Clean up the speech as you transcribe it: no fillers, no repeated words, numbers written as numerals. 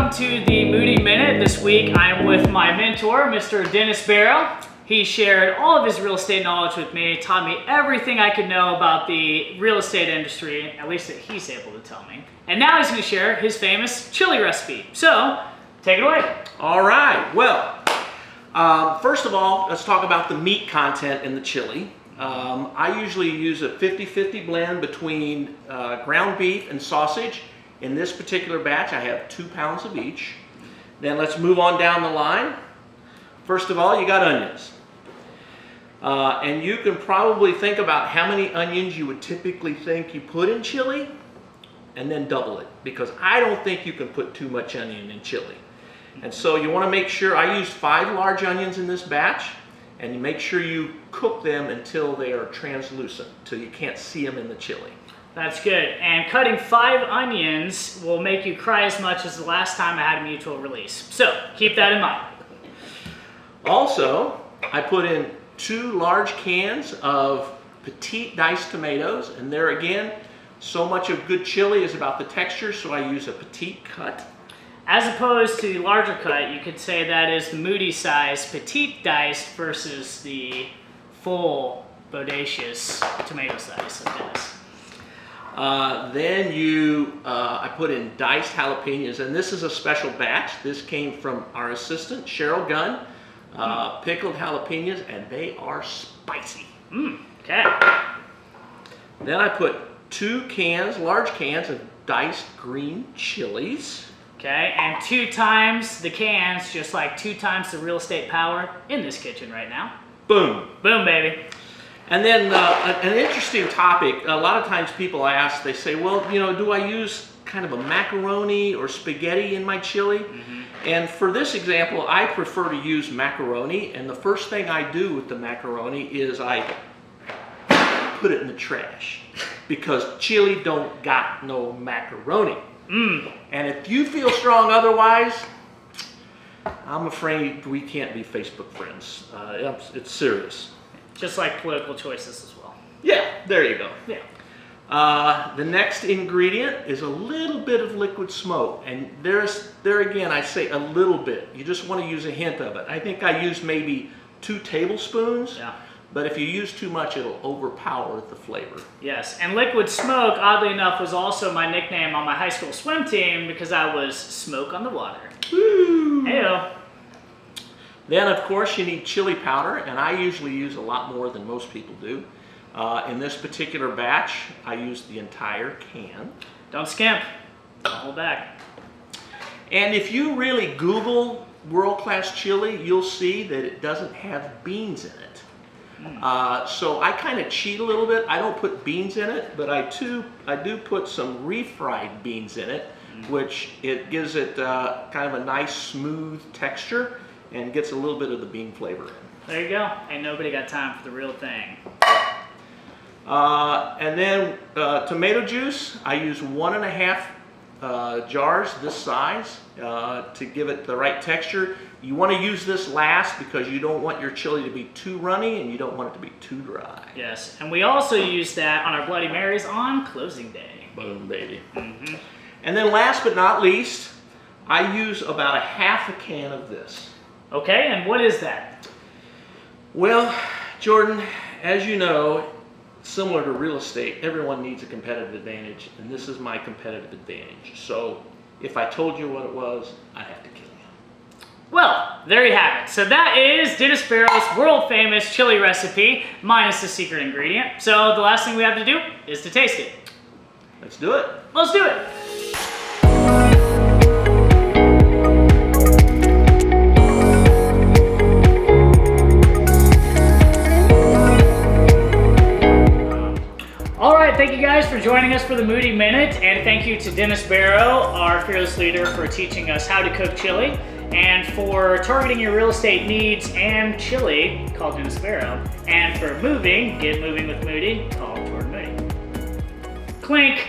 welcome to the Moody Minute. This week I'm with my mentor, Mr. Dennis Barrow. He shared all of his real estate knowledge with me, taught me everything I could know about the real estate industry, at least that he's able to tell me. And now he's going to share his famous chili recipe. So, take it away. All right, well, first of all, let's talk about the meat content in the chili. I usually use a 50-50 blend between ground beef and sausage. In this particular batch, I have 2 pounds of each. Then let's move on down the line. First of all, you got onions. And you can probably think about how many onions you would typically think you put in chili, and then double it, because I don't think you can put too much onion in chili. And so you want to make sure, I used 5 large onions in this batch, and you make sure you cook them until they are translucent, till you can't see them in the chili. That's good. And cutting 5 onions will make you cry as much as the last time I had a mutual release. So keep that in mind. Also, I put in 2 large cans of petite diced tomatoes, and there again, so much of good chili is about the texture, so I use a petite cut. As opposed to the larger cut, you could say that is the Moody size petite diced versus the full bodacious tomato size of Dennis. I put in diced jalapenos, and this is a special batch. This came from our assistant, Cheryl Gunn. Pickled jalapenos, and they are spicy. Okay. Then I put 2 cans, large cans of diced green chilies. Okay, and 2 times the cans, just like 2 times the real estate power in this kitchen right now. Boom. Boom, baby. And then an interesting topic, a lot of times people ask, they say, well, you know, do I use kind of a macaroni or spaghetti in my chili? And for this example, I prefer to use macaroni, and the first thing I do with the macaroni is I put it in the trash, because chili don't got no macaroni. And if you feel strong otherwise, I'm afraid we can't be Facebook friends. It's serious. Just like political choices as well. Yeah, there you go. Yeah. The next ingredient is a little bit of liquid smoke, and there again I say a little bit. You just want to use a hint of it. I think I used maybe 2 tablespoons. Yeah. But if you use too much, it'll overpower the flavor. Yes, and liquid smoke, oddly enough, was also my nickname on my high school swim team because I was smoke on the water. Woo! Heyo. Then, of course, you need chili powder, and I usually use a lot more than most people do. In this particular batch, I used the entire can. Don't skimp. Don't hold back. And if you really Google world-class chili, you'll see that it doesn't have beans in it. So I kind of cheat a little bit. I don't put beans in it, but I do put some refried beans in it, which it gives it kind of a nice smooth texture and gets a little bit of the bean flavor in. There you go. Ain't nobody got time for the real thing. And then tomato juice, I use 1.5 jars this size to give it the right texture. You want to use this last because you don't want your chili to be too runny and you don't want it to be too dry. Yes, and we also use that on our Bloody Marys on closing day. Boom, baby. And then last but not least, I use about 1/2 can of this. Okay, and what is that? Well, Jordan, as you know, similar to real estate, everyone needs a competitive advantage, and this is my competitive advantage. So if I told you what it was, I'd have to kill you. Well, there you have it. So that is Dennis Barrow's world famous chili recipe, minus the secret ingredient. So the last thing we have to do is to taste it. Let's do it. Let's do it. Thank you guys for joining us for the Moody Minute, and thank you to Dennis Barrow, our fearless leader, for teaching us how to cook chili, and for targeting your real estate needs and chili, call Dennis Barrow, and for moving, get moving with Moody, call Jordan Moody. Clink.